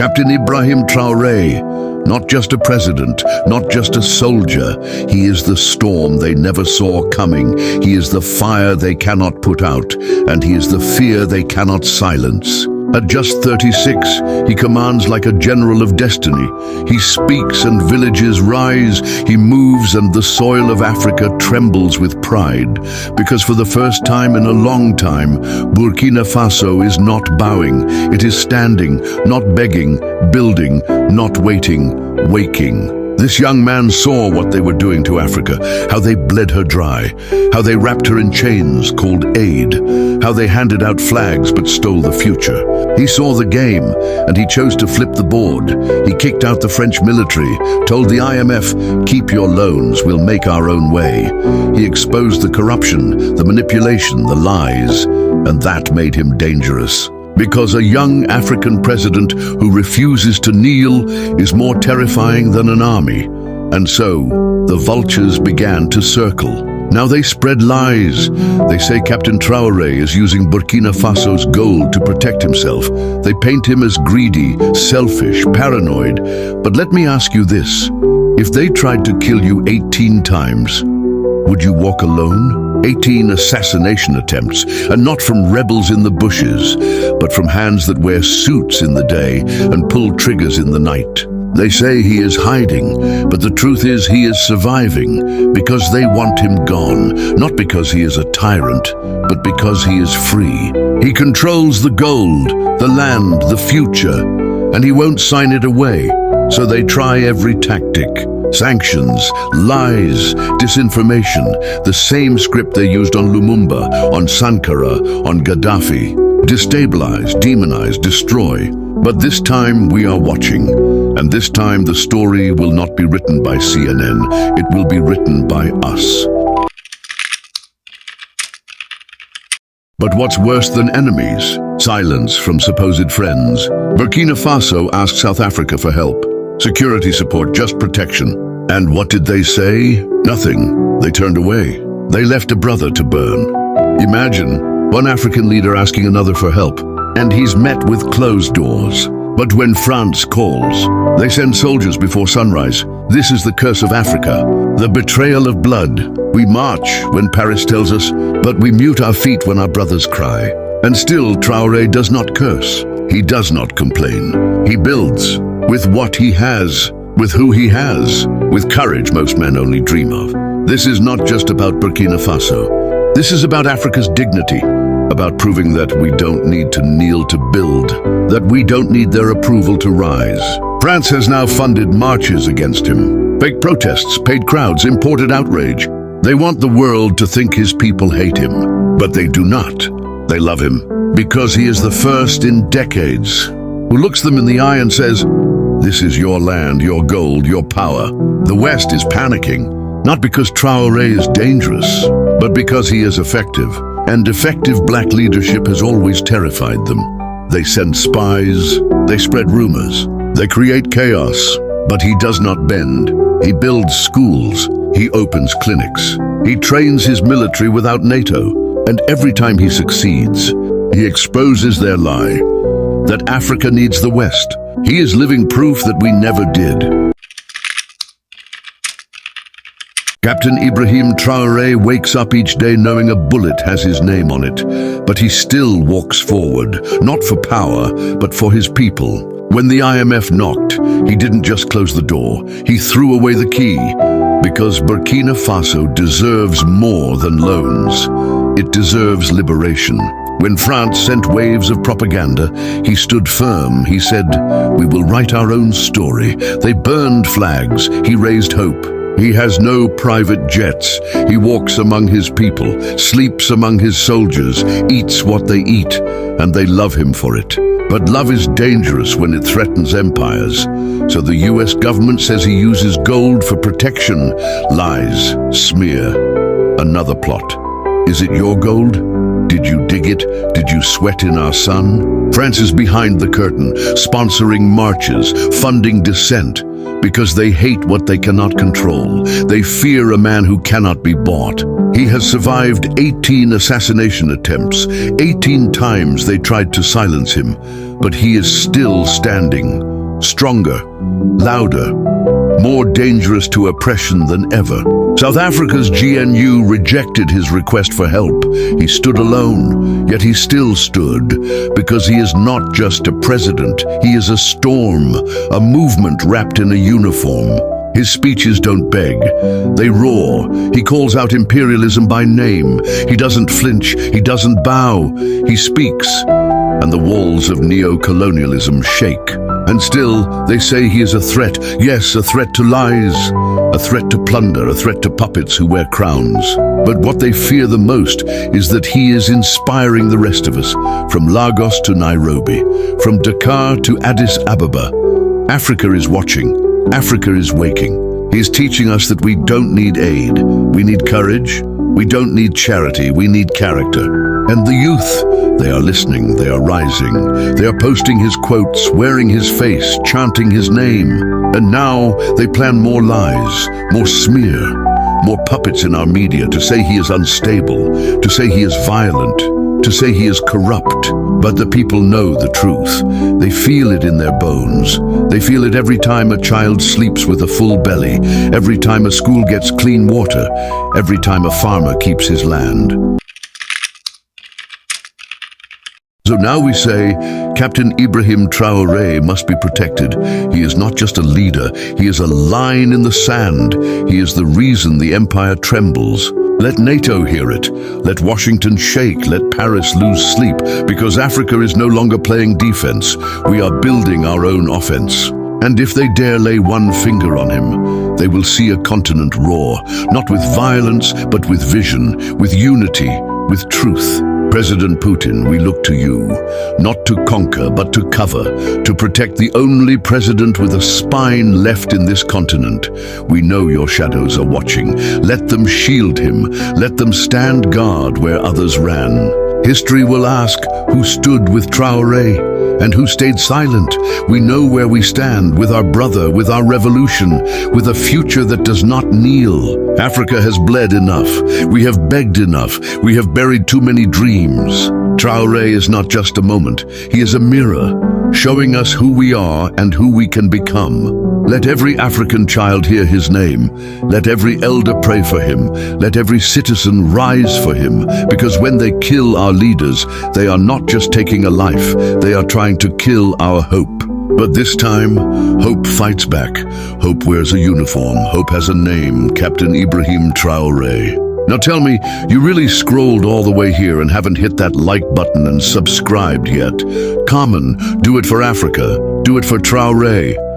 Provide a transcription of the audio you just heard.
Captain Ibrahim Traore, not just a president, not just a soldier. He is the storm they never saw coming. He is the fire they cannot put out, and he is the fear they cannot silence. At just 36, he commands like a general of destiny. He speaks and villages rise. He moves and the soil of Africa trembles with pride. Because for the first time in a long time, Burkina Faso is not bowing. It is standing, not begging, building, not waiting, waking. This young man saw what they were doing to Africa, how they bled her dry, how they wrapped her in chains called aid, how they handed out flags but stole the future. He saw the game, and he chose to flip the board. He kicked out the French military, told the IMF, "Keep your loans, we'll make our own way." He exposed the corruption, the manipulation, the lies, and that made him dangerous. Because a young African president who refuses to kneel is more terrifying than an army. And so, the vultures began to circle. Now they spread lies. They say Captain Traore is using Burkina Faso's gold to protect himself. They paint him as greedy, selfish, paranoid. But let me ask you this. If they tried to kill you 18 times, would you walk alone? 18 assassination attempts, and not from rebels in the bushes, but from hands that wear suits in the day and pull triggers in the night. They say he is hiding, but the truth is he is surviving because they want him gone, not because he is a tyrant, but because he is free. He controls the gold, the land, the future, and he won't sign it away, so they try every tactic. Sanctions, lies, disinformation, the same script they used on Lumumba, on Sankara, on Gaddafi. Destabilize, demonize, destroy. But this time we are watching, and this time the story will not be written by CNN, it will be written by us. But what's worse than enemies? Silence from supposed friends. Burkina Faso asked South Africa for help. Security support, just protection. And what did they say? Nothing. They turned away. They left a brother to burn. Imagine one African leader asking another for help, and he's met with closed doors. But when France calls, they send soldiers before sunrise. This is the curse of Africa, the betrayal of blood. We march when Paris tells us, but we mute our feet when our brothers cry. And still Traore does not curse. He does not complain. He builds with what he has, with who he has, with courage most men only dream of. This is not just about Burkina Faso. This is about Africa's dignity, about proving that we don't need to kneel to build, that we don't need their approval to rise. France has now funded marches against him. Fake protests, paid crowds, imported outrage. They want the world to think his people hate him, but they do not. They love him because he is the first in decades who looks them in the eye and says, "This is your land, your gold, your power." The West is panicking, not because Traore is dangerous, but because he is effective. And effective black leadership has always terrified them. They send spies, they spread rumors, they create chaos, but he does not bend. He builds schools, he opens clinics, he trains his military without NATO, and every time he succeeds, he exposes their lie, that Africa needs the West. He is living proof that we never did. Captain Ibrahim Traore wakes up each day knowing a bullet has his name on it, but he still walks forward, not for power, but for his people. When the IMF knocked, he didn't just close the door, he threw away the key, because Burkina Faso deserves more than loans. It deserves liberation. When France sent waves of propaganda, he stood firm. He said, "We will write our own story." They burned flags. He raised hope. He has no private jets. He walks among his people, sleeps among his soldiers, eats what they eat, and they love him for it. But love is dangerous when it threatens empires. So the US government says he uses gold for protection. Lies, smear, another plot. Is it your gold? Did you dig it? Did you sweat in our sun? France is behind the curtain, sponsoring marches, funding dissent, because they hate what they cannot control. They fear a man who cannot be bought. He has survived 18 assassination attempts. 18 times they tried to silence him, but he is still standing. stronger, louder, more dangerous to oppression than ever. South Africa's GNU rejected his request for help. He stood alone, yet he still stood, because he is not just a president, he is a storm, a movement wrapped in a uniform. His speeches don't beg, they roar. He calls out imperialism by name. He doesn't flinch, he doesn't bow. He speaks, and the walls of neo-colonialism shake. And still, they say he is a threat. Yes, a threat to lies, a threat to plunder, a threat to puppets who wear crowns. But what they fear the most is that he is inspiring the rest of us, from Lagos to Nairobi, from Dakar to Addis Ababa. Africa is watching. Africa is waking. He is teaching us that we don't need aid. We need courage. We don't need charity. We need character. And the youth, they are listening, they are rising. They are posting his quotes, wearing his face, chanting his name. And now they plan more lies, more smear, more puppets in our media to say he is unstable, to say he is violent, to say he is corrupt. But the people know the truth. They feel it in their bones. They feel it every time a child sleeps with a full belly, every time a school gets clean water, every time a farmer keeps his land. So now we say, Captain Ibrahim Traore must be protected. He is not just a leader, he is a line in the sand. He is the reason the empire trembles. Let NATO hear it. Let Washington shake. Let Paris lose sleep, because Africa is no longer playing defense. We are building our own offense. And if they dare lay one finger on him, they will see a continent roar, not with violence, but with vision, with unity, with truth. President Putin, we look to you, not to conquer, but to cover, to protect the only president with a spine left in this continent. We know your shadows are watching. Let them shield him. Let them stand guard where others ran. History will ask who stood with Traore and who stayed silent. We know where we stand, with our brother, with our revolution, with a future that does not kneel. Africa has bled enough. We have begged enough. We have buried too many dreams. Traore is not just a moment. He is a mirror, showing us who we are and who we can become. Let every African child hear his name. Let every elder pray for him. Let every citizen rise for him. Because when they kill our leaders, they are not just taking a life. They are trying to kill our hope. But this time, hope fights back. Hope wears a uniform. Hope has a name, Captain Ibrahim Traore. Now tell me, you really scrolled all the way here and haven't hit that like button and subscribed yet. Common, do it for Africa. Do it for Traore.